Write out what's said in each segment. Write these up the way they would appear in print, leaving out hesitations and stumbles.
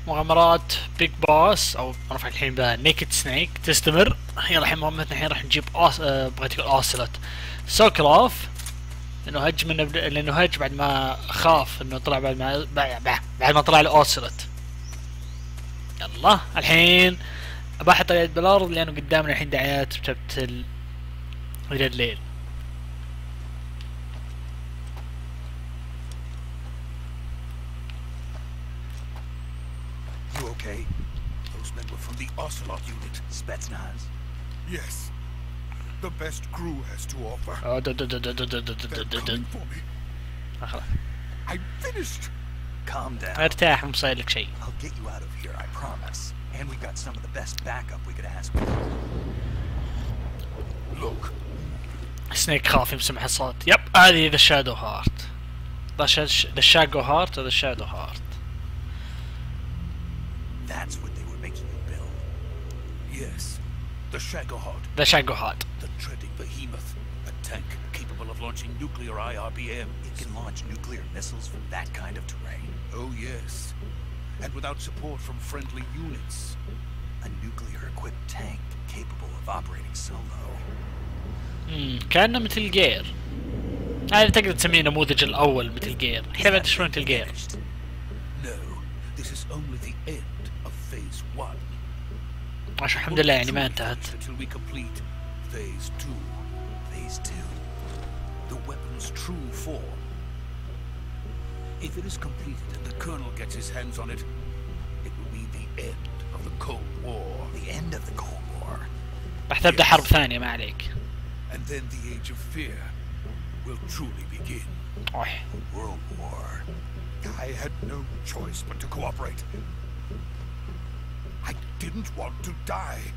مغامرات بيج بوس او نرفع الحين بقى نيكد سنيك تستمر. يلا الحين مهمتنا الحين راح نجيب بغيت اقول اوسلوت سوكلاف، لانه هج منه لانه هج بعد ما خاف انه طلع بعد ما طلع له اوسلوت. يلا الحين بحط اليد بالارض لانه قدامنا الحين دعايات بتبتل الى الليل. You okay? Those men were from the Ocelot unit. Spetsnaz? Yes. The best crew has to offer. They're coming for me. I'm finished. Calm down. ارتاح مو صاير لك شيء. I'll get you out of here, I promise. And we got some of the best backup we could ask for. Look. سنيك خاف يسمع الصوت. يب هذه ذا شادو هارت. ذا شاجو هارت وذا شادو هارت. That's what they were making you build. Yes. The Shagohod. The Shagohod. The treading behemoth. A tank capable of launching nuclear IRBM. It can launch nuclear missiles from that kind of terrain. Oh yes. And without support from friendly units. A nuclear-equipped tank capable of operating solo. كأنه مثل جير. هذا تقدر تسميه نموذج الأول مثل جير. احنا بعد شلون مثل جير. No, this is only the end of phase 1. عشان الحمد لله يعني ما انتهت. Until we complete phase 2. Phase 2. The weapon's true form. If it is completed and the Colonel gets his hands on it, it will be the end of the Cold War. The end of the Cold War. راح تبدأ حرب ثانية ما عليك. And then the age of fear will truly begin. World War. I had no choice but to cooperate. I didn't want to die.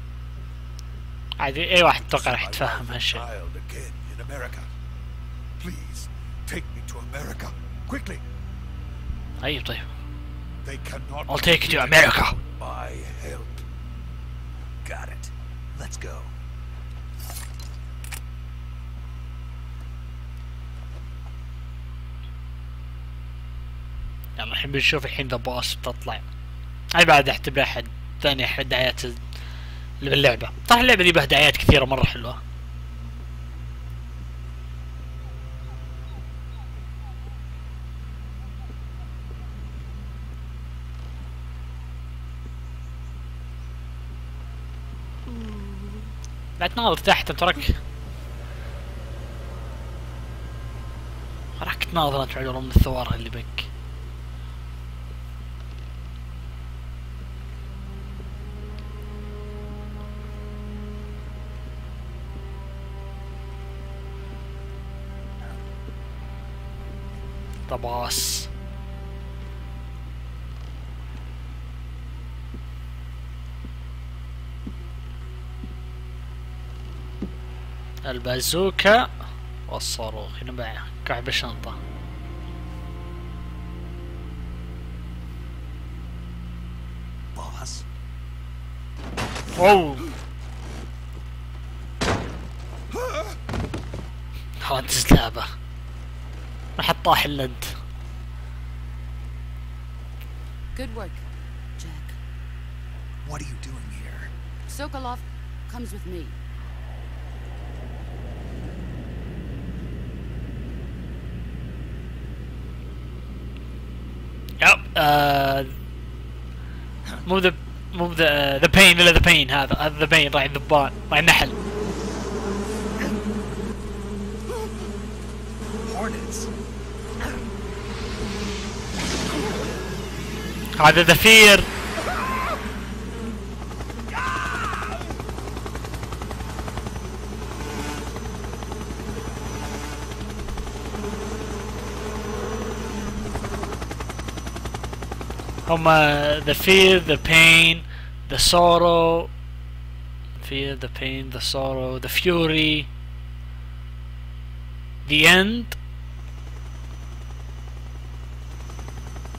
عادي أي واحد أتوقع راح يتفهم هالشيء. Again in America. Please take me to America quickly. طيب. They cannot. I'll take you to America. My help. Got it. Let's go. يلا الحين بنشوف الحين ذا بوس بتطلع. هاي بعد اعتبرها احد ثاني احد دعايات اللي باللعبة. طبعا اللعبة دي بها دعايات كثيرة مرة حلوة. لا تناظر تحت ترك. راح تناظر انت والله من الثوار اللي بك. طباس البازوكا والصاروخ هنا بقى كعب الشنطة. Boss. اوه حادث لعبة راح طاح اللد. Good work, Jack. What are you doing here? Sokolov comes with me. Yep. مو ذا بين الا ذا بين هذا ذا بين راعي الذبان راعي النحل. Hornets. هذا ذفير. هما the fear, the pain, the sorrow, fear, the pain, the sorrow, the fury, the end.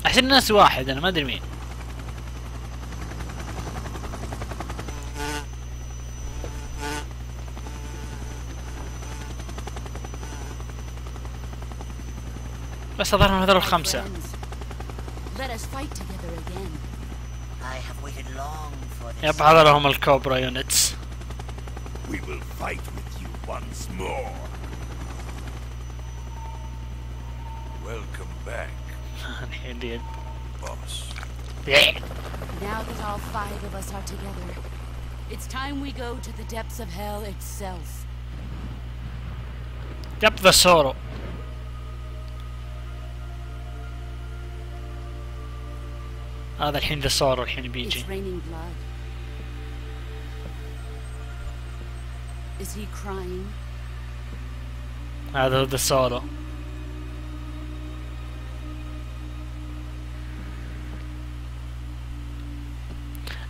أحسن الناس واحد أنا ما أدري مين. بس أظهر هذول الخمسة. Let us fight together again. I have waited long for this. يب هذا لهم الكوبرا يونتس. We will fight with you once more. Welcome back, الحين boss. Now that all 5 of us are together, it's time we go to the depths of hell itself. يب ذا سورو. هذا الحين ذا سورو الحين بيجي. It's raining blood. Is he crying? هذا هو ذا سورو.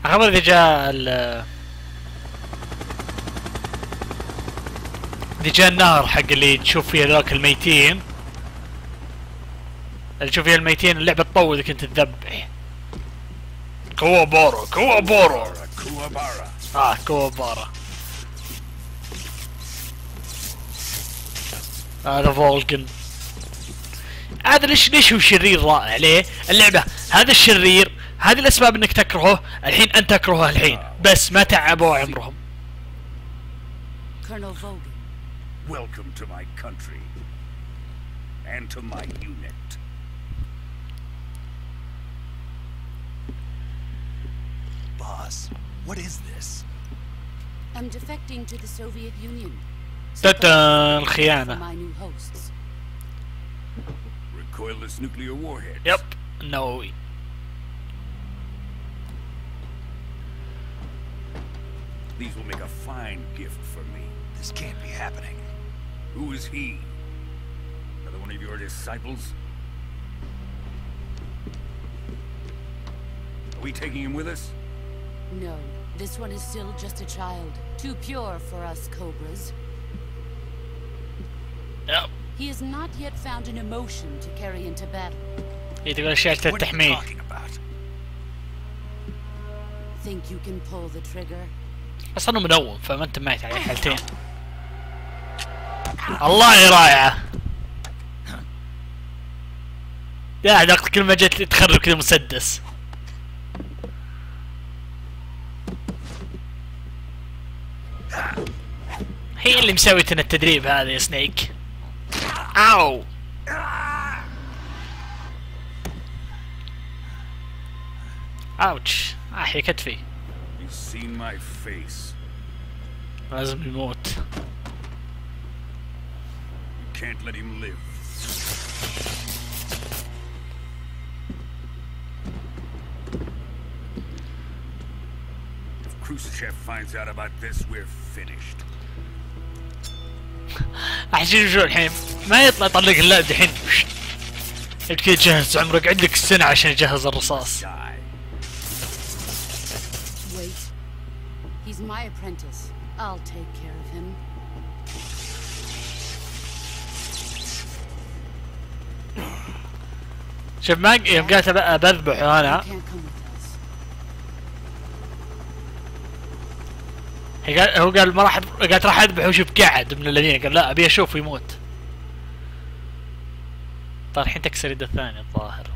أخبر إذا جاء إذا جاء النهر حق اللي تشوف فيه ذوك الميتين، اللي تشوف فيه الميتين اللعبة تطول إذا كنت تذبح. كوابارا كوابارا كوابارا. هذا فولكن. هذا ليش هو شرير رائع ليه؟ اللعبة هذا الشرير، هذه الأسباب إنك تكرهه، الحين أنت تكرهه الحين، بس ما تعبوا عمرهم. Colonel Vogan. Welcome to my country and to my unit. Boss, what is this? I'm defecting to the Soviet Union. الخيانة. For my new hosts. Recoilless nuclear warheads. يب نووي. These will make a fine gift for me. This can't be happening. Who is he? Another one of your disciples? Are we taking him with us? No, this one is still just a child. Too pure for us Cobras. يب. He has not yet found an emotion to carry into battle. هي تقول أشياء What are you التحميل. talking about? Think you can pull the trigger? أصلا منوم فما أنت ميت على الحالتين. الله يا رايعة. يا علاقة كل ما جت تخرب كذا مسدس. هي اللي مسويتنا التدريب هذا يا سنيك. أو. أوتش. أحيا كتفي. He's seen my face. لازم يموت. You can't let him live. If Khrushchev finds out about this, we're finished. أحسن شو الحين ما يطلق لا الحين كذا جهز عمرك عندك السنة عشان يجهز الرصاص. Die. Wait. He's my apprentice. I'll take care of him. شوف ما يوم قالت بذبحه أنا. You can't come with us. هو قال ما راح قالت راح اذبح وشوف قاعد من الذين قال لا ابي اشوفه يموت. طيب الحين تكسر يده الثانية الظاهر.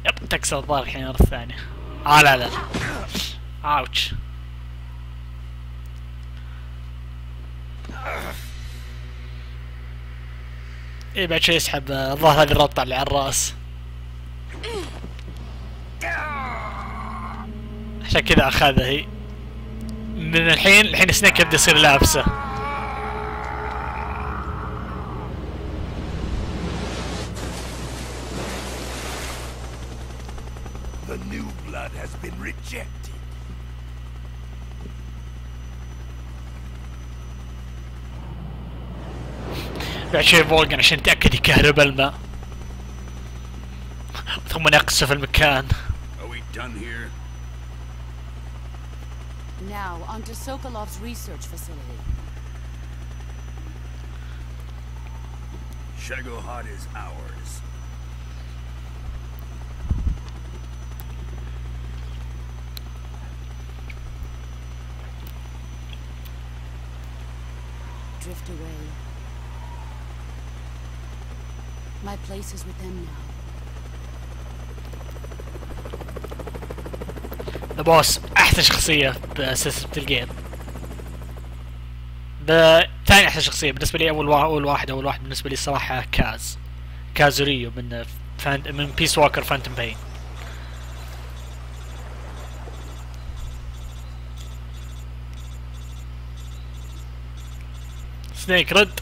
يب تكسر الظاهر الحين اليد الثانية. لا لا. اوتش. ايه بعد شوي يسحب الظاهر هذه الربطة اللي على الراس. عشان كذا اخذها هي. من الحين سنيك يبدا يصير لابسه. The new blood has been rejected. بعد شوي فولجن عشان يتأكد يكهرب الماء. ثم نقصف المكان. Are we done here? Now, onto Sokolov's research facility. Shagohod is ours. Drift away. My place is with them now. ذا بوس احسن شخصية بسلسلة الجيم. ثاني احسن شخصية بالنسبة لي. اول واحد بالنسبة لي الصراحة كازوريو من بيس واكر فانتوم بين. سنيك رد.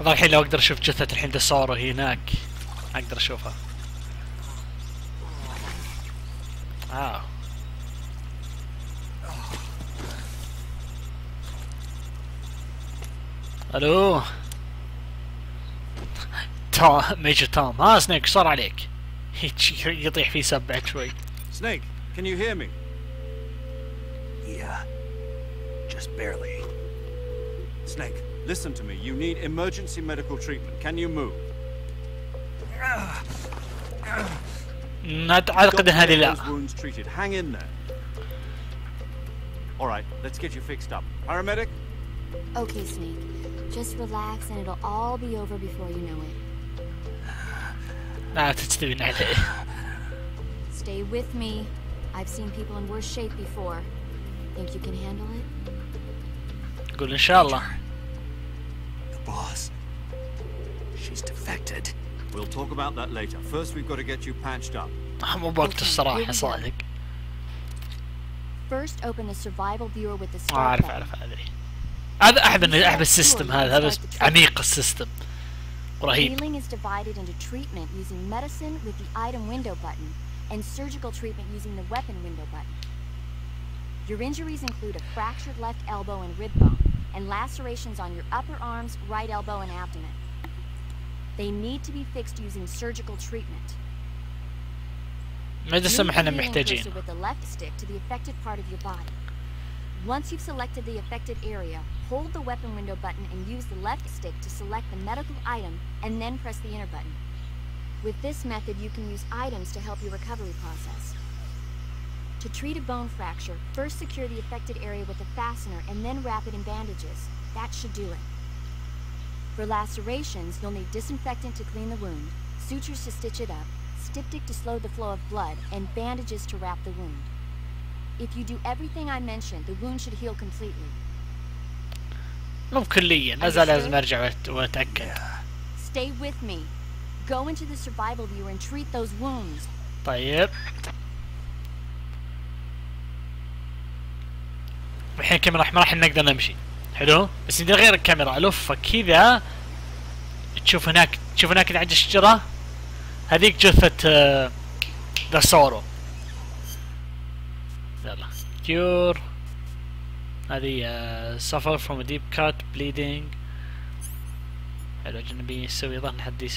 الحين لو اقدر اشوف جثة الحين دسارو هناك اقدر اشوفها. الو ميجر توم. سنيك صار عليك؟ يطيح فيه سب بعد شوي. Snake, can you hear me? Yeah. Just barely. Snake, listen to me. You need emergency medical treatment. Can you move? اعتقد ان هذه لا. Those wounds treated. Hang in there. All right, let's get you fixed up. Paramedic? Okay, Snake. Just relax and it'll all be over before you know it. لا تستوي عليه. Stay with me. I've seen people in worse shape before. Think you can handle it? قول ان شاء الله. The boss. She's defected. We'll talk about that later. First, we've got to get you patched up. مو بوقت الصراحة صادق. First, open the survival viewer with the start اعرف button. ادري. هذا احب السيستم هذا عميق السيستم رهيب. Healing is divided into treatment using medicine with the item window button and surgical treatment using the weapon window button. Your injuries include a fractured left elbow and rib bone and lacerations on your upper arms, right elbow and abdomen. They need to be fixed using surgical treatment. ما سمح احنا Move the healing محتاجين. cursor with the left stick to the affected part of your body. Once you've selected the affected area, hold the weapon window button and use the left stick to select the medical item and then press the enter button. With this method, you can use items to help your recovery process. To treat a bone fracture, first secure the affected area with a fastener and then wrap it in bandages. That should do it. For lacerations, you'll need disinfectant to clean the wound, sutures to stitch it up, styptic to slow the flow of blood, and bandages to wrap the wound. If you do everything I mentioned, the wound should heal completely. مو كليا لازال لازم ارجع واتاكد. Stay with me. Go into the survival viewer and treat those wounds. طيب الحين الكاميرا ما راح نقدر نمشي. حلو بس ندير غير الكاميرا الفه كذا تشوف هناك إذا عند الشجرة هذيك جثة داسورو. يلا كيور هذه suffer from a deep cut bleeding. حلو جنبي نسوي ظهر حد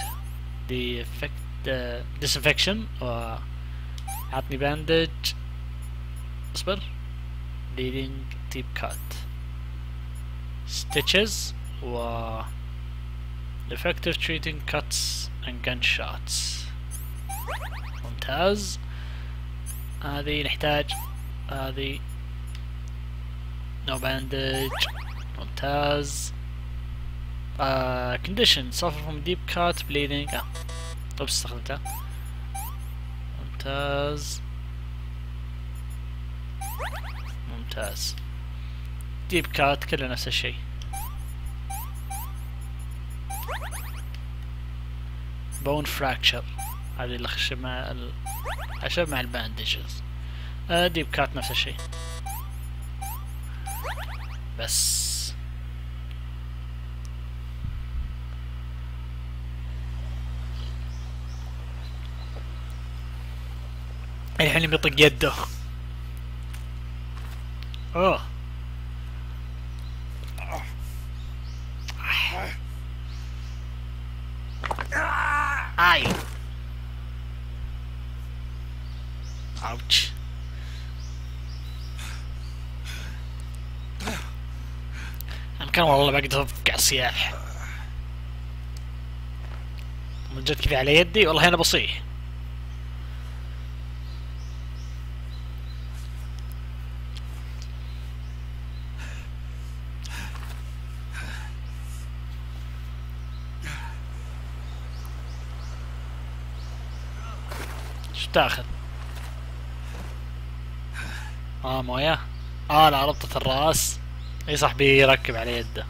disinfection عطني باندج. اصبر bleeding deep cut stitches و effective treating cuts and gunshots. ممتاز. هذه نحتاج هذه no bandage. ممتاز. condition suffer from deep cut bleeding. طب استخدمتها. ممتاز. deep cut كله نفس الشيء. bone fracture هذه الخشب مع الخشب مع الباندجز. deep cut نفس الشيء. بس الحين بيطق يده. اوه اي اوتش. انا كان والله بقدر افقع صياح من جد كذا على يدي والله انا بصيح. شو تاخذ؟ مويه. لا ربطة الراس. اي صاحبي يركب على يده.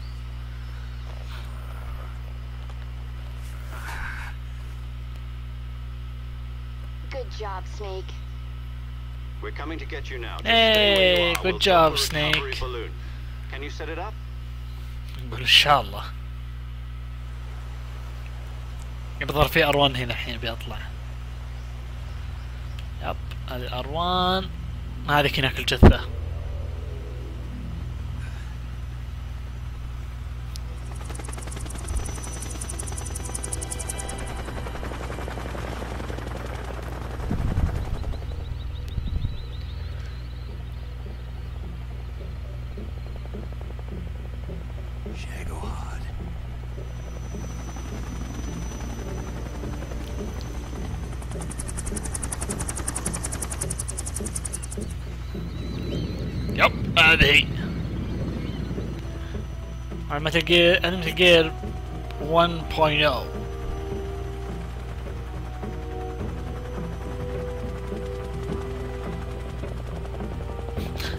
Good job, Snake. We're coming to get you now. Hey, good job, Snake. Can you set it up? نقول ان شاء الله. يظهر في ار1 هنا الحين بيطلع. يب هذه ار1. هذيك هناك الجثة. يب هذه هي. متل جير 1.0.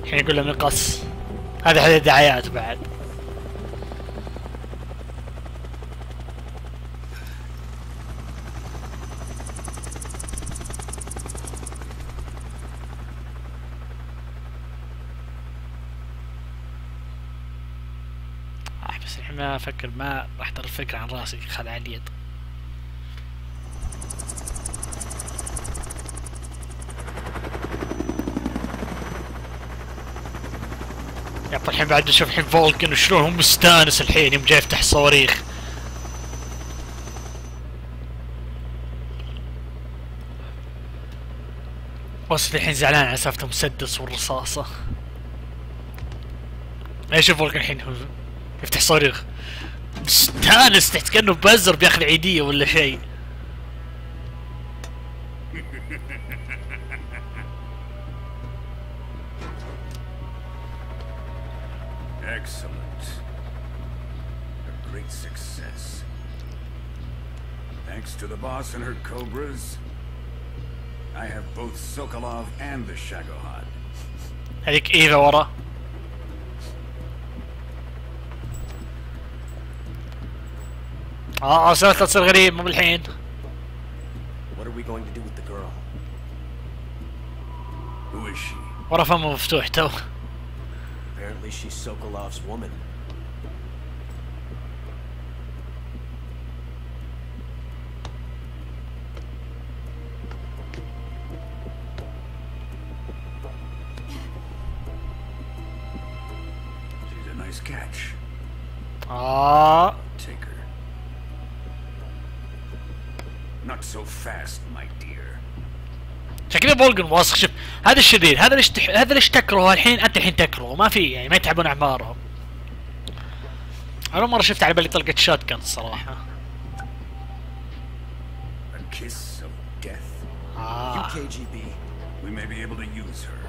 الحين يقول له مقص. هذه دعايات بعد. بس الحين ما افكر، ما راح تر الفكرة عن راسي، خلع اليد. يا الحين بعد نشوف الحين فولكن وشلون هو مستانس الحين يوم جاي يفتح صواريخ. وصل الحين زعلان على سالفة المسدس والرصاصة. شوف فولكن الحين هو يفتح صواريخ مستانس، تحت كأنه بزر بياخذ عيدية ولا شيء. Excellent. A great success. Thanks to the boss and her cobras, I have both Sokolov and the Shagohod. هذيك إيفا ورا. صارت تصير غريب مو بالحين. What are we going to do with the girl? Who is she? ورا فمه مفتوح تو. Apparently she's Sokolov's woman. She's a nice catch. Take her. Not so fast, my dear. شكله فولكن واثق. شوف هذا الشرير، هذا ليش تكرهه الحين؟ انت الحين تكرهه، ما في يعني ما يتعبون اعمارهم. اول مرة شفت على بالي طلقة شوت كان الصراحة. A kiss of death. You KGB. We may be able to use her.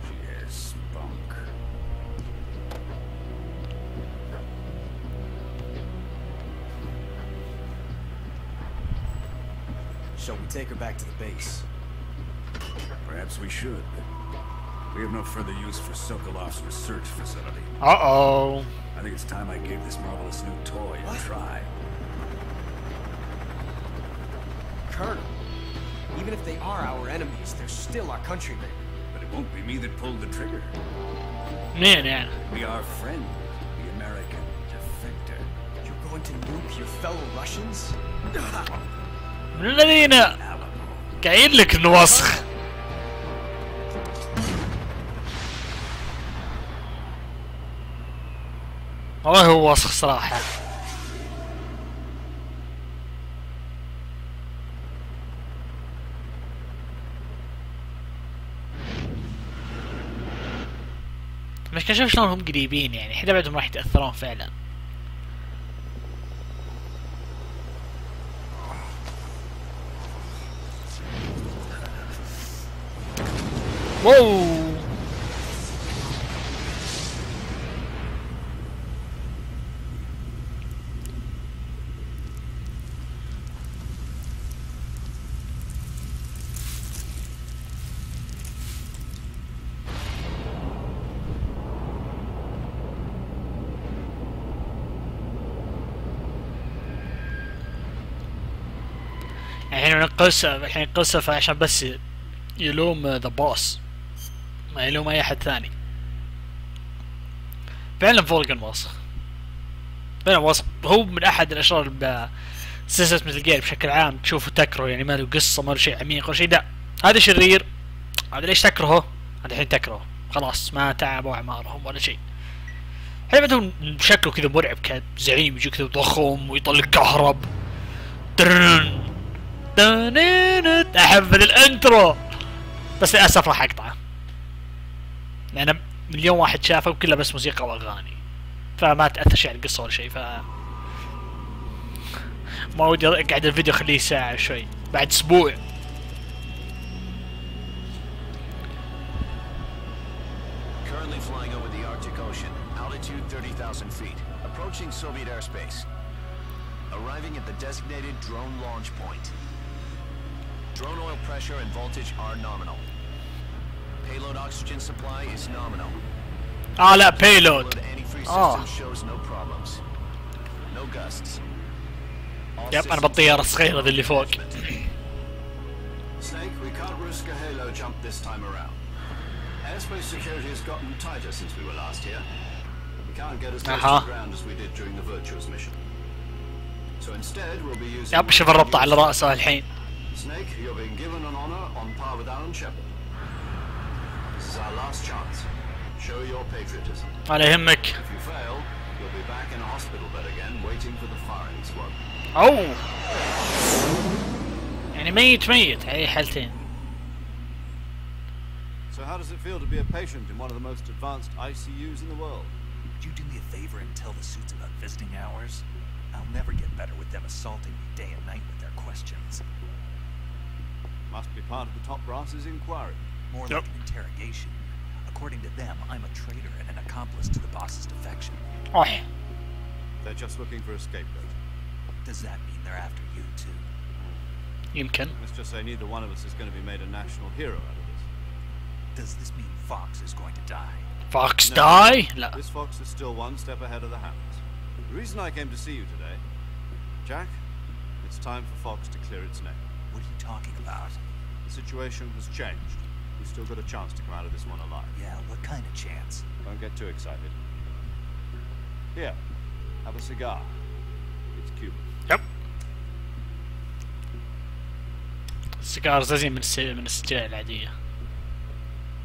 She has spunk. Shall we take her back to the base? Perhaps we should. We have no further use for Sokolov's research facility. Uh-oh. I think it's time I gave this marvelous new toy a try. Colonel, even if they are our enemies, they're still our countrymen. But it won't be me that pulled the trigger. منين يعني؟ Be our friend, the American defector. You're going to nuke your fellow Russians? من الذين قايل لك انه وسخ. والله هو وسخ صراحة. مش كشوف شلون هم قريبين يعني، حتى بعدهم راح يتأثرون فعلا. واو الحين ينقصه فعشان بس يلوم ذا بوس، ما يلوم اي احد ثاني. فعلا فولجن وسخ، فعلا وسخ. هو من احد الاشرار بسلسلة مثل جير بشكل عام تشوفه تكره، يعني ما له قصة، ما له شيء عميق ولا شيء. لا، هذا شرير، هذا ليش تكرهه؟ هذا الحين تكرهه خلاص، ما تعبوا اعمارهم ولا شيء. الحين بعدهم شكله كذا مرعب، كزعيم يجي كذا ضخم ويطلق كهرب. احب الانترو، بس للاسف راح اقطعه لان مليون واحد شافه وكله بس موسيقى واغاني، فما تاثر شيء على القصه ولا شيء. ف ما ودي اقعد الفيديو خليه ساعه شوي بعد اسبوع. Currently flying over the Arctic Ocean, altitude 30,000 feet, approaching Soviet airspace. Arriving at the designated drone launch point. Drone oil pressure and voltage are nominal. Payload oxygen supply is nominal. لا payload. Antifreeze system shows no problems. No gusts. يب انا بالطيارة الصغيرة ذي اللي فوق. Snake, we can't risk a halo jump this time around. Airspace security has gotten tighter since we were last here. We can't get as close to the ground as we did during the Virtuous mission. So instead we'll be using. يب شوف الربطة على رأسه الحين. Snake, you're being given an honor on par with Alan Shepard. This is our last chance. Show your patriotism. ولا يهمك. If you fail, you'll be back in a hospital bed again, waiting for the firing squad. أوه. يعني ميت أي حالتين. So how does it feel to be a patient in one of the most advanced ICUs in the world? Would you do me a favor and tell the suits about visiting hours? I'll never get better with them assaulting me day and night with their questions. Must be part of the top brass's inquiry. More like an interrogation. According to them, I'm a traitor and an accomplice to the boss's defection. They're just looking for a scapegoat. Does that mean they're after you too? يمكن. Let's just say neither one of us is going to be made a national hero out of this. Does this mean Fox is going to die? Fox die? لا. This Fox is still one step ahead of the Hounds. The reason I came to see you today, Jack, it's time for Fox to clear its name. What are you talking about? The situation has changed. We've still got a chance to come out of this one alive. Yeah, what kind of chance? Don't get too excited. Here, have a cigar. It's Cuban. Yep. السيجار زين من السجاير العادية.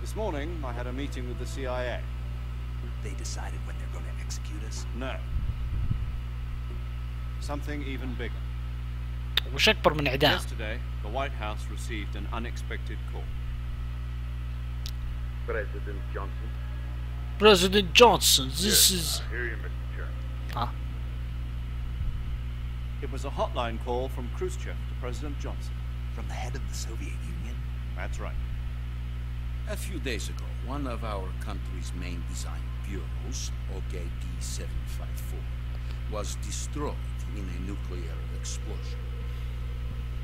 This morning, I had a meeting with the CIA. They decided when they're going to execute us? No. Something even bigger. وش أكبر من إعدام؟ Yesterday, the White House received an unexpected call. President Johnson. President Johnson, this is. I hear you, Mr. Chairman. It was a hotline call from Khrushchev to President Johnson. From the head of the Soviet Union? That's right. A few days ago, one of our country's main design bureaus, OKD-754, was destroyed in a nuclear explosion.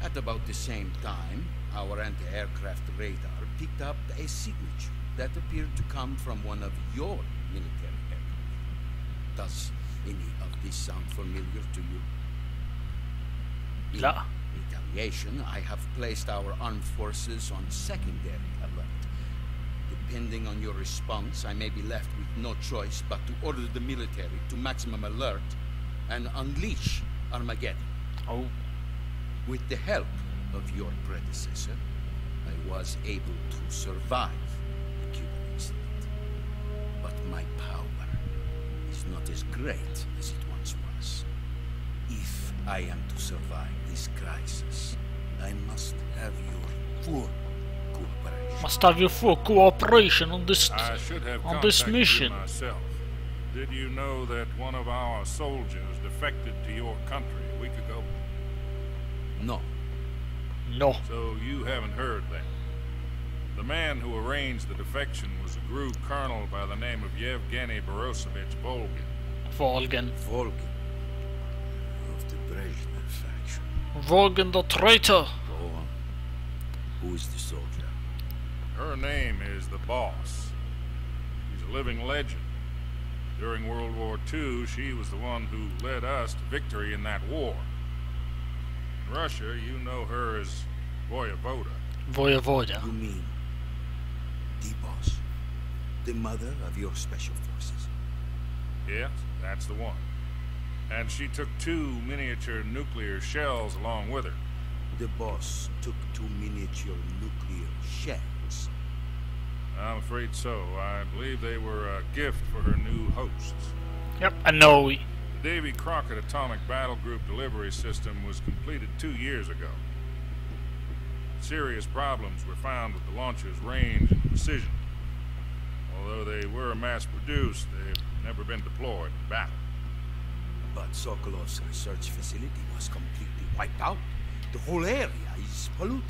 At about the same time, our anti-aircraft radar picked up a signature that appeared to come from one of your military aircraft. Does any of this sound familiar to you? In retaliation, I have placed our armed forces on secondary alert. Depending on your response, I may be left with no choice but to order the military to maximum alert and unleash Armageddon. Oh. With the help of your predecessor, I was able to survive the Cuban incident. But my power is not as great as it once was. If I am to survive this crisis, I must have your full cooperation. Must have your full cooperation on this mission. Myself. Did you know that one of our soldiers defected to your country a week ago? No. No. So you haven't heard that. The man who arranged the defection was a GRU colonel by the name of Yevgeny Borosovich Volgin. Volgin. Volgin. Of the Brezhnev faction. Volgin the traitor. Go on. Who is the soldier? Her name is the Boss. She's a living legend. During World War II, she was the one who led us to victory in that war. Russia, you know her as Voyevoda. Voyevoda. You mean the boss? The mother of your special forces? Yes, that's the one. And she took 2 miniature nuclear shells along with her. The boss took 2 miniature nuclear shells. I'm afraid so. I believe they were a gift for her new hosts. Yep, I know. The Davy Crockett Atomic Battle Group delivery system was completed 2 years ago. Serious problems were found with the launcher's range and precision. Although they were mass-produced, they've never been deployed in battle. But Sokolov's research facility was completely wiped out. The whole area is polluted.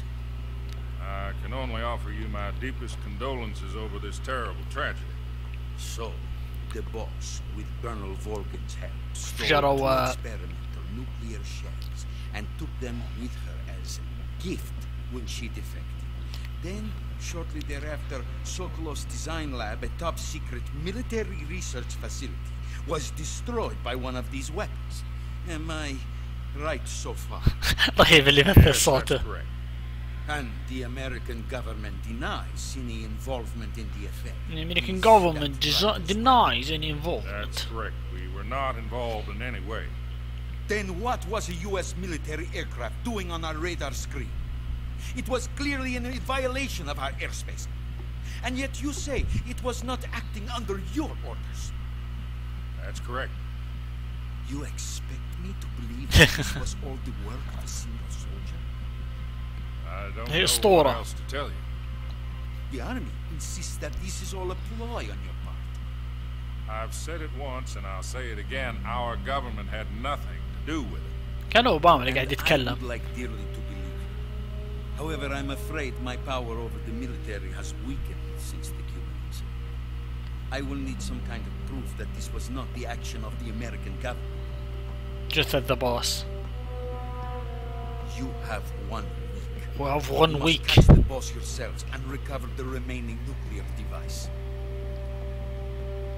I can only offer you my deepest condolences over this terrible tragedy. So, the boss, with Colonel Volgin's help, stole Shadow, 2 experimental nuclear shells and took them with her as a gift when she defected. Then, shortly thereafter, Sokolov's design lab, a top-secret military research facility, was destroyed by one of these weapons. Am I right so far? رهيب اللي مثل صوته. That's correct. And the American government denies any involvement in the affair. The American government denies any That's involvement. correct. We were not involved in any way. Then what was a U.S. military aircraft doing on our radar screen? It was clearly in violation of our airspace. And yet you say it was not acting under your orders. That's correct. You expect me to believe that this was all the work of a single soldier? I don't Hey, know Stora. what else to tell you. The army insists that this is all a ploy on your part. I've said it once and I'll say it again. Our government had nothing to do with it. كان أوباما اللي قاعد And I يتكلم. would like dearly to believe you. However, I'm afraid my power over the military has weakened since the Cuban Missile. I will need some kind of proof that this was not the action of the American government. Just at the boss. You have 1 week. We have You 1 must week. catch the boss yourselves and recover the remaining nuclear device.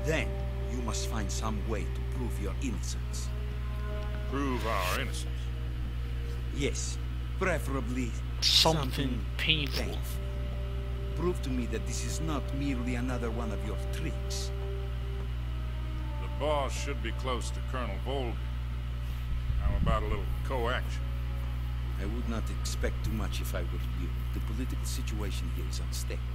Then, you must find some way to prove your innocence. Prove our innocence. Yes, preferably Something painful. Prove to me that this is not merely another one of your tricks. The boss should be close to Colonel Volgin. How about a little co-action? I would not expect too much if I were you. The political situation here is unstable.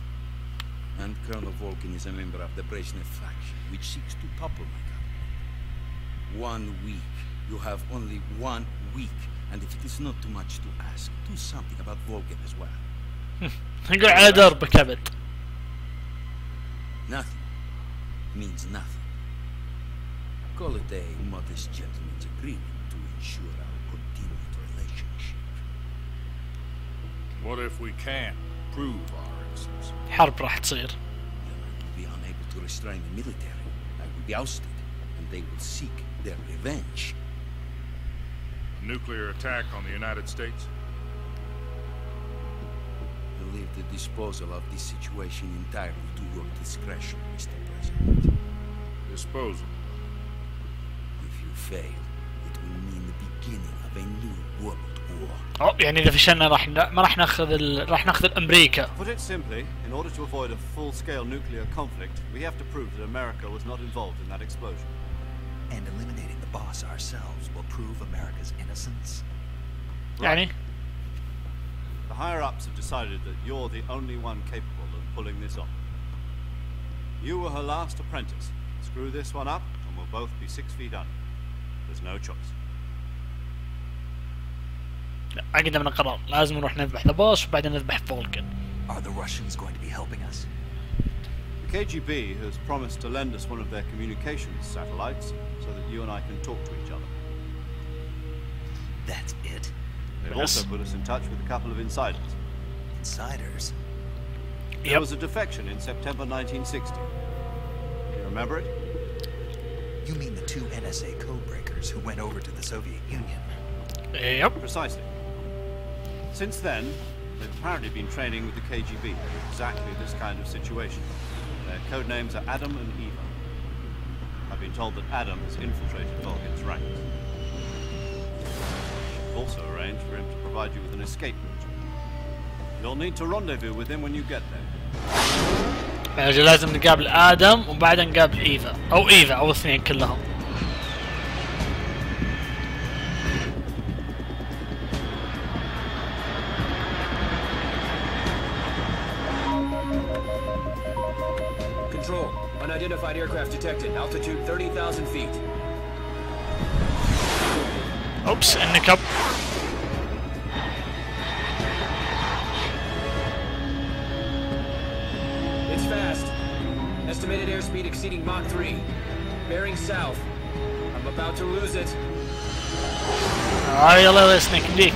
And Colonel Volgin is a member of the Brezhnev faction, which seeks to topple my government. 1 week. You have only 1 week. And if it is not too much to ask, do something about Volgin as well. نقول على دربك أبد. Nothing means nothing. Call it a modest gentleman's agreement to ensure our continued relationship. What if we can't prove our innocence? حرب راح تصير. Then I will be unable to restrain the military. I will be ousted, and they will seek their revenge. A nuclear attack on the United States? I leave the disposal of this situation entirely to your discretion, Mr. President. Disposal. If you fail, it will mean the beginning of a new world war. أو يعني إذا فشلنا ما راح ناخذ أمريكا. Put it simply, in order to avoid a full-scale nuclear conflict, we have to prove that America was not involved in that explosion. And eliminating the boss ourselves will prove America's innocence. يعني The higher-ups have decided that you're the only one capable of pulling this off. You were her last apprentice. Screw this one up, and we'll both be 6 feet under. There's no choice. عقدنا قرار لازم نروح نذبح ذا بوس وبعدين نذبح فولكن. Are the Russians going to be helping us? The KGB has promised to lend us one of their communications satellites so that you and I can talk to each other. That's it? They've Yes. also put us in touch with a couple of insiders. Insiders? There was a defection in September 1960. You remember it? You mean the 2 NSA codebreakers who went over to the Soviet Union? Yep. Precisely. Since then, they've apparently been training with the KGB for exactly this kind of situation. Their code names are Adam and Eva. I've been told that Adam has infiltrated Volgin's ranks. I've also arranged for him to provide you with an escape route. You'll need to rendezvous with him when you get there. يعني لازم نقابل آدم وبعدها نقابل إيفا أو الاثنين كلهم. Control. Unidentified aircraft detected. Altitude 30,000 feet. Oops, انك It's fast. Estimated airspeed exceeding Mach 3. Bearing south. I'm about to lose it. يلا سنيك ديك.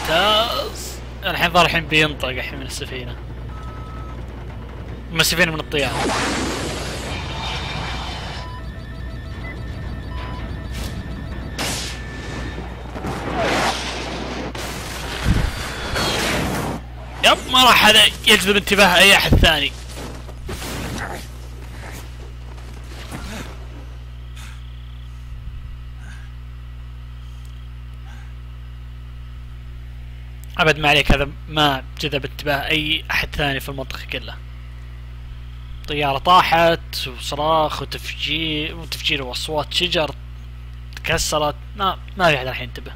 ممتاز. الحين ظهر الحين بينطق الحين من السفينة. من السفينة من الطيارة. يب ما راح هذا يجذب انتباه اي احد ثاني. ابد ما عليك، هذا ما جذب انتباه اي احد ثاني في المنطقة كلها. طيارة طاحت وصراخ وتفجير واصوات شجر تكسرت، ما في احد راح ينتبه.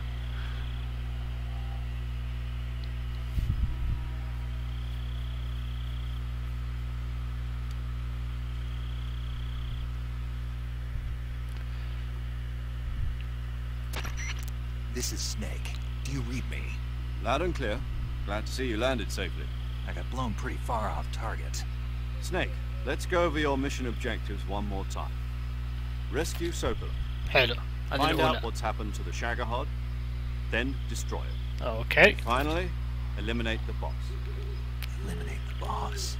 This is Snake. Do you read me? Loud and clear. Glad to see you landed safely. I got blown pretty far off target. Snake, let's go over your mission objectives one more time. Rescue Sokola. حلو. Find out what's happened to the Shagahod, then destroy it. Okay. Finally, eliminate the boss. Eliminate the boss?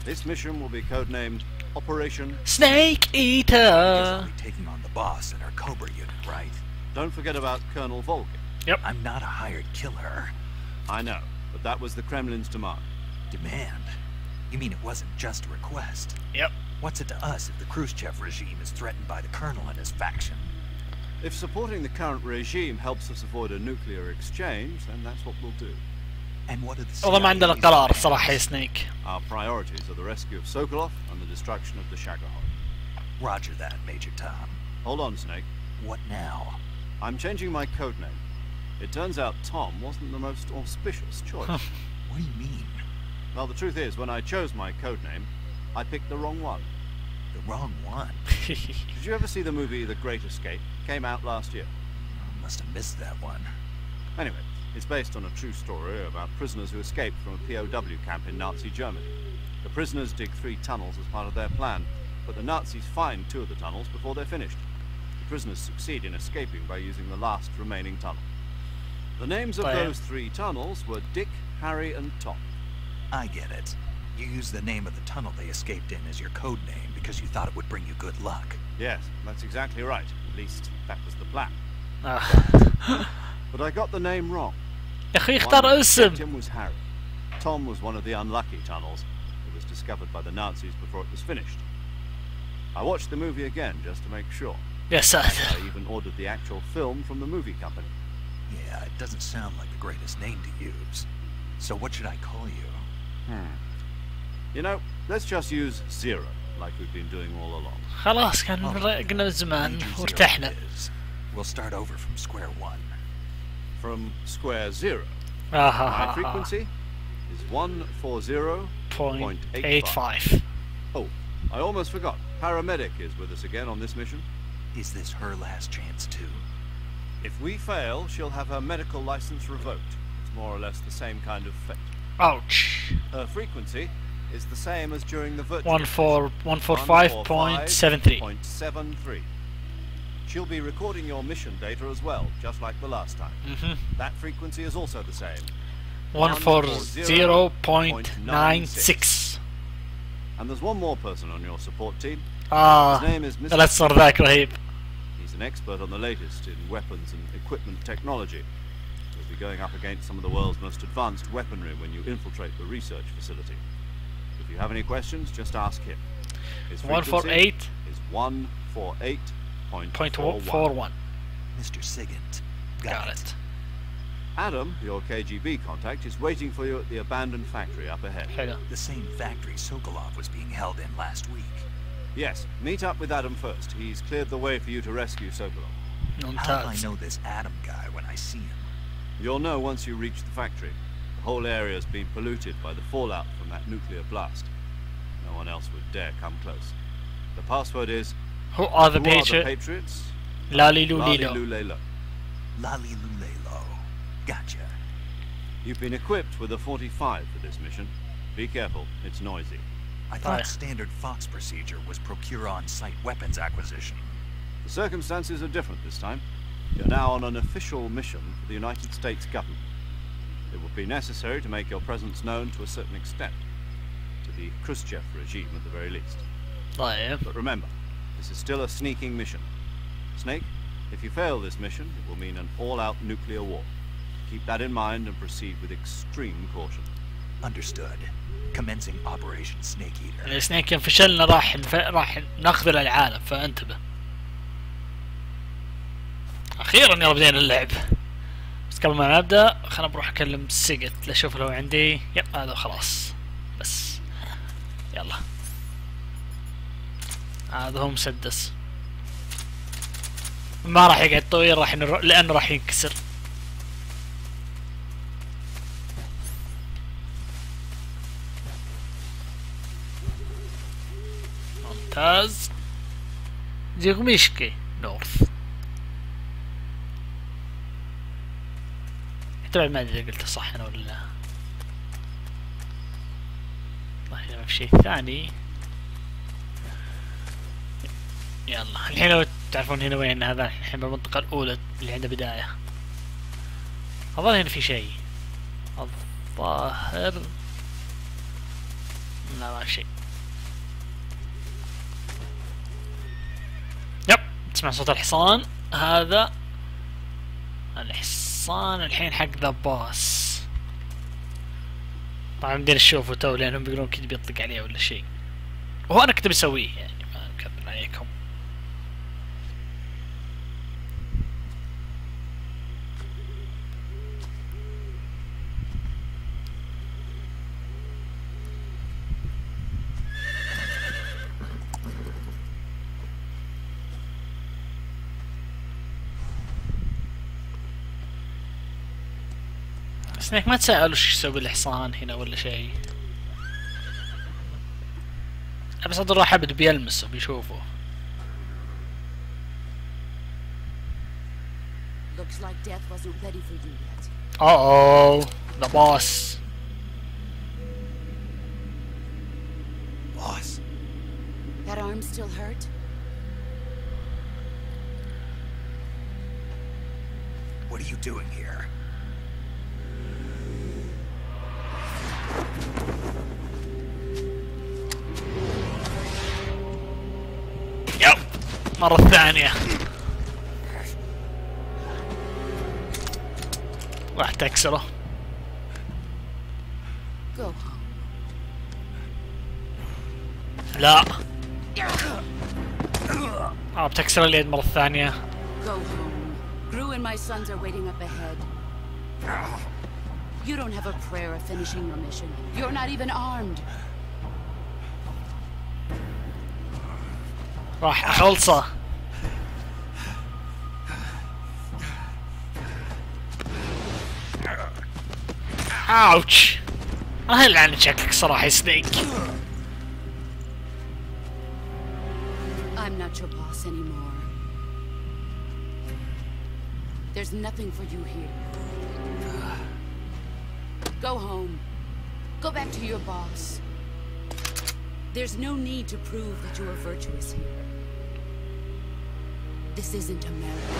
This mission will be codenamed Operation Snake Eater. He's only taking on the boss and our Cobra unit, right? Don't forget about Colonel Volgin. Yep. I'm not a hired killer. I know, but that was the Kremlin's demand. Demand? You mean it wasn't just a request? Yep. What's it to us if the Khrushchev regime is threatened by the Colonel and his faction? If supporting the current regime helps us avoid a nuclear exchange, then that's what we'll do. And what are the والله ما عندنا قرار صراحة يا سنيك. Our priorities are the rescue of Sokolov and the destruction of the Shagahod. Roger that, Major Tom. Hold on, Snake. What now? I'm changing my codename. It turns out Tom wasn't the most auspicious choice. What do you mean? Well, the truth is, when I chose my codename, I picked the wrong one. The wrong one? Did you ever see the movie The Great Escape? Came out last year. I must have missed that one. Anyway, it's based on a true story about prisoners who escaped from a POW camp in Nazi Germany. The prisoners dig 3 tunnels as part of their plan, but the Nazis find 2 of the tunnels before they're finished. The prisoners succeed in escaping by using the last remaining tunnel. The names of those 3 tunnels were Dick, Harry, and Tom. I get it. You used the name of the tunnel they escaped in as your code name because you thought it would bring you good luck. Yes, that's exactly right. At least, that was the plan. But I got the name wrong. يا أخي اختار اسم. Tim was Harry. Tom was one of the unlucky tunnels. It was discovered by the Nazis before it was finished. I watched the movie again just to make sure. يا ساتر. I even ordered the actual film from the movie company. Yeah, it doesn't sound like the greatest name to use. So what should I call you? You know, let's just use Zero, like we've been doing all along. خلاص كان قلنا زمان وارتحنا. We'll start over from square one. From square zero. My frequency is 140.85. Oh, I almost forgot. Paramedic is with us again on this mission. Is this her last chance too? If we fail, she'll have her medical license revoked. It's more or less the same kind of fate. Ouch. Her frequency is the same as during the virtual 145.73. She'll be recording your mission data as well, just like the last time. That frequency is also the same. 140.96. And there's one more person on your support team. اه His name is Mr. لا تصير ذاك رهيب. He's an expert on the latest in weapons and equipment technology. You'll be going up against some of the world's most advanced weaponry when you infiltrate the research facility. If you have any questions, just ask him. His 148 is 148.41. Mr. Sigint. Got it. Adam, your KGB contact, is waiting for you at the abandoned factory up ahead. حلو. The same factory Sokolov was being held in last week. Yes, meet up with Adam first. He's cleared the way for you to rescue Sokolov. How do I know this Adam guy when I see him? You'll know once you reach the factory. The whole area's been polluted by the fallout from that nuclear blast. No one else would dare come close. The password is... Who are the Patriots? Patriots? Lali Lulilo. Lulelo. Lali Lulelo. Gotcha. You've been equipped with a 45 for this mission. Be careful, it's noisy. I thought standard Fox procedure was procure on-site weapons acquisition. The circumstances are different this time. You're now on an official mission for the United States government. It will be necessary to make your presence known to a certain extent. To the Khrushchev regime at the very least. طيب. But remember, this is still a sneaking mission. Snake, if you fail this mission, it will mean an all-out nuclear war. Keep that in mind and proceed with extreme caution. Understood. Commencing Operation Snake Eater. السنيك إن فشلنا راح ناخذ العالم فانتبه. أخيرا يلا بدينا اللعب. بس قبل ما نبدأ خلنا بروح أكلم سيجت لأشوف لو عندي. يب هذا خلاص. بس يلا. هذا هو مسدس. ما راح يقعد طويل لأنه راح ينكسر. ممتاز. زيغميشكي نورث. حتى ما ادري اذا قلت صح انا ولا لا. والله ما في شيء ثاني. يلا الحين لو تعرفون هنا وين هذا الحين بالمنطقة الأولى اللي عنده بداية. الظاهر هنا في شيء. الظاهر لا ما في شيء. يب تسمع صوت الحصان. هذا الحصان الحين حق ذا باص. طبعا بدينا نشوفه تو لانهم بيقولون كذا بيطلق عليه ولا شيء. وهو انا كنت بسويه يعني ما اكذب عليكم. سنيك ما تسألوا شو يسوي الحصان هنا ولا شيء. بس هذا راح ابد بيلمسه بيشوفه. Looks like death wasn't ready for you yet. Oh, the boss. Boss. That arm still hurt? What are you doing here? يب مرة ثانية. راح تكسره. Go home. لا. بتكسر اليد مرة ثانية. Go home. Gru and my sons are waiting up ahead. You don't have a prayer of finishing your mission. You're not even armed. راح اخلصه. اوتش. انا هلعن شكلك صراحة يا سنيك. I'm not your boss anymore. There's nothing for you here. Go home. Go back to your boss. There's no need to prove that you are virtuous here. This isn't America.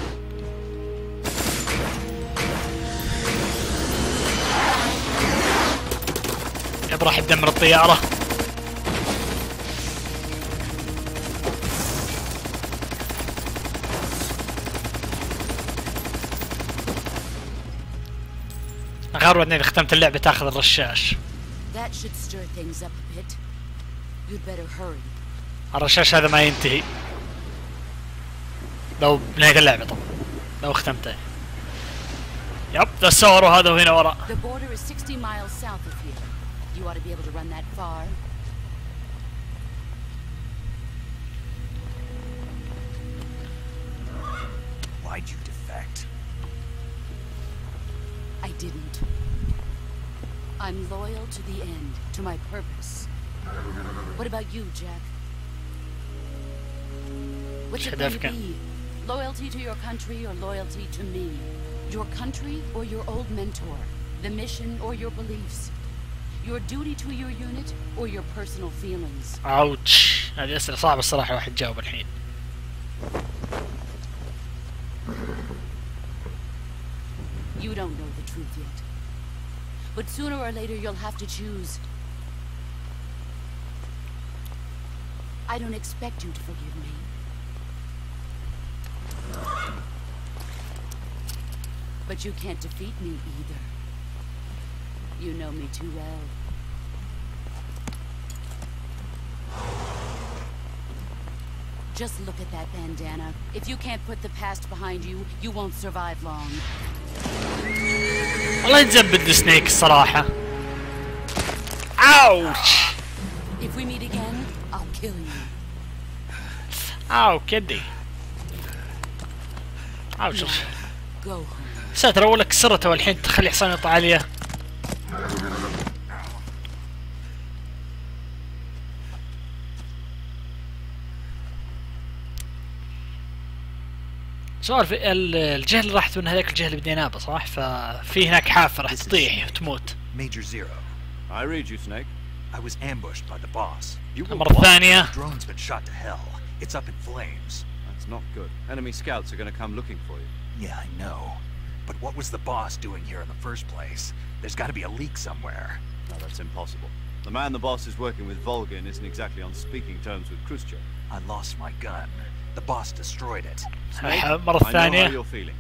يب راح يدمر الطيارة. غير بعدين إذا ختمت اللعبة تاخذ الرشاش. That should stir things up a bit. You'd better hurry. الرشاش هذا ما ينتهي لو بنهاية اللعبة طبعا لو ختمته. يب ذا السور وهذا وهنا ورا. The border is 60 miles south of here. You ought to be able to run that far. Why'd you defect? I didn't. I'm loyal to the end, to my purpose. What about you, Jack? What's it going to be? Loyalty to your country or loyalty to me? Your country or your old mentor? The mission or your beliefs? Your duty to your unit or your personal feelings? اوتش هذه أسئلة صعبة الصراحة واحد جاوب الحين. You don't know the truth yet. But sooner or later you'll have to choose. I don't expect you to forgive me. But you can't defeat me either. You know me too well. Just look at that bandana. If you can't put the past behind you, you won't survive long. والله يتزبد السنيك الصراحة. اوش. If we meet again, I'll kill you. اوه كدي. اوش. Go home. ساتر اول كسرته والحين تخلي حصان يطلع عليه. سؤال في الجهة اللي راحت من هذاك الجهة اللي بدينا بها صح؟ ففي هناك حافة راح تطيح وتموت. Major Zero. I read you, Snake. I was ambushed by the boss. You were المرة الثانية. The drone's been shot to hell. It's up in flames. That's not good. Enemy scouts are going to come looking for you. Yeah, I know. But what was the boss doing here in the first place? There's got to be a leak somewhere. No, that's impossible. The man the boss is working with, Volgin, isn't exactly on speaking terms with Khrushchev. I lost my gun. The boss destroyed it. Snake, مرة I know ثانية. how you're feeling.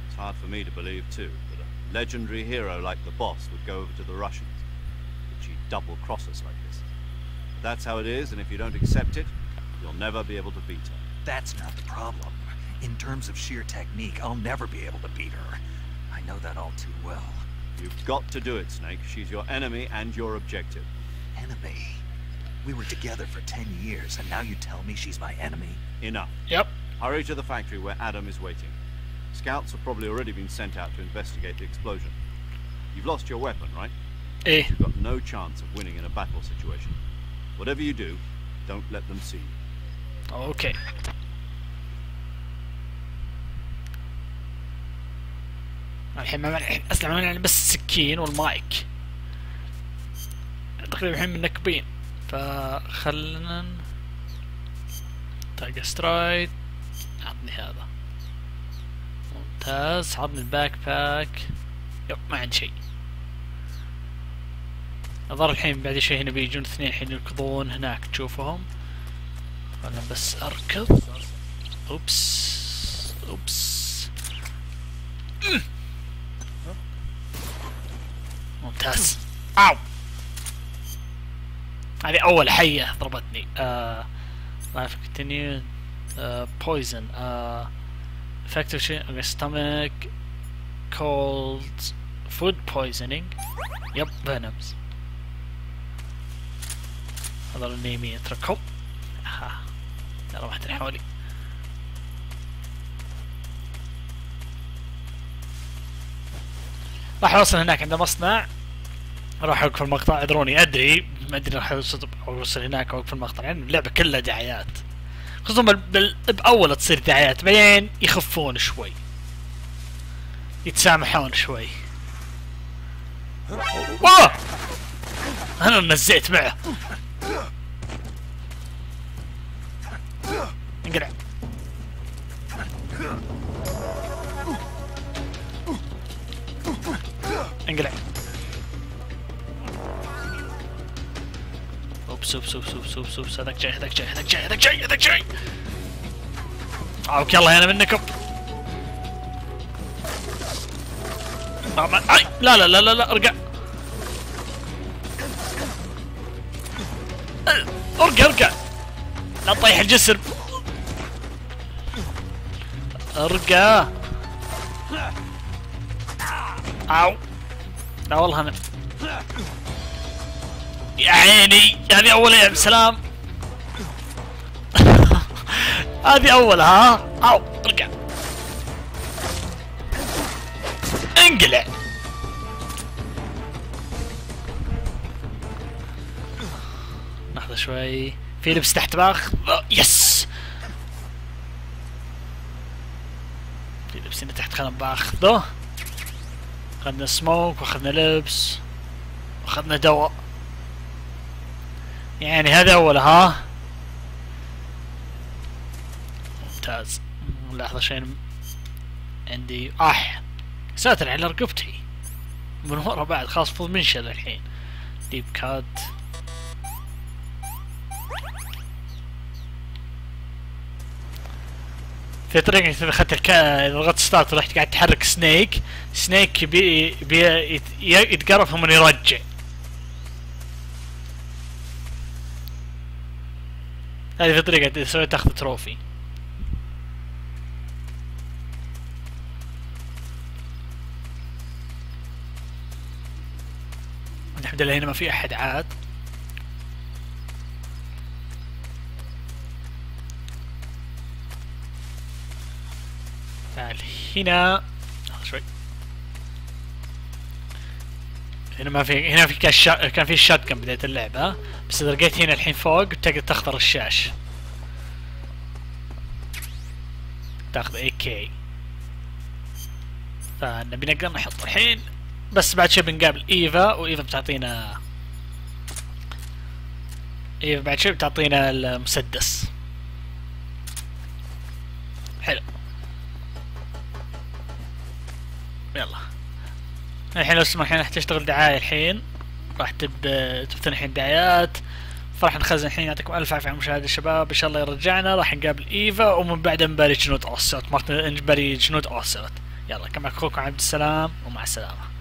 It's hard for me to believe too, that a legendary hero like the boss would go over to the Russians. That she'd double-cross us like this. But that's how it is, and if you don't accept it, you'll never be able to beat her. That's not the problem. In terms of sheer technique, I'll never be able to beat her. I know that all too well. You've got to do it, Snake. She's your enemy and your objective. Enemy? We were together for 10 years, and now you tell me she's my enemy? Enough. Yep. Hurry to the factory where Adam is waiting. Scouts have probably already been sent out to investigate the explosion. You've lost your weapon, right? إيه. You've got no chance of winning in a battle situation. Whatever you do, don't let them see you. اوكي. الحين ما معنا اسلحة، معنا بس السكين والمايك. تقريبا الحين منكبين، فخلنا تايجر سترايد. عطني هذا ممتاز. عطني الباك باك. يب ما عندي شيء. الظاهر الحين بعد شوي هنا بيجون اثنين الحين يركضون هناك تشوفهم. انا بس اركض. اوبس اوبس. ممتاز. اوو هذه اول حية ضربتني. life continue. poison. effective stomach. cold. food poisoning. يب venoms. هذول النيمين اتركهم. يلا واحد حولي. راح اوصل هناك عند مصنع. راح اوقف المقطع. ادروني ادري ما ادري راح اوصل هناك اوقف المقطع لان اللعبة كلها دعايات، خصوصا باول تصير دعايات بعدين يخفون شوي يتسامحون شوي. اوه انا نزيت معه. انقلع. انقلع. اوبس اوبس اوبس اوبس اوبس اوبس. هذاك جاي هذاك جاي هذاك جاي هذاك جاي هذاك جاي. اوك يلا انا منكم. اي لا لا لا لا لا ارجع. ارجع لا طيح الجسر. ارجع. او لا والله انا يا عيني. هذه اول يا سلام. هذه اولها. او ارجع. انقلع. لحظة شوي. في لبس تحت باخذ. يس. في لبس هنا تحت خلنا باخذه. اخذنا سموك واخذنا لبس واخذنا دواء. يعني هذا اولها. ممتاز. لحظة شوي عندي ساتر على رقبتي من ورا بعد. خلاص فض منشل الحين. ديب كات. في طريقة إذا أخذت ضغطت ستارت ورحت قاعد تحرك سنيك يبي يتقرب من يرجع. هذه في طريقة إذا سويت تاخذ تروفي. الحمد لله هنا ما في أحد عاد. تعال هنا شوي. هنا ما في. هنا في كان في شات كان بداية اللعبة. بس إذا لقيت هنا الحين فوق تقدر تختار الشاش. تاخذ AK. فنبي نقدر نحط الحين. بس بعد شوي بنقابل إيفا. وإيفا بتعطينا بعد شوي بتعطينا المسدس. حلو. يلا الحين لو سمح راح تشتغل دعاية الحين. راح تبث الحين دعايات. فراح نخزن الحين. يعطيكم الف عافية على المشاهدة الشباب. ان شاء الله يرجعنا. راح نقابل ايفا ومن بعدها نباري جنود اوسلوت. يلا كان معكم اخوكم عبد السلام ومع السلامة.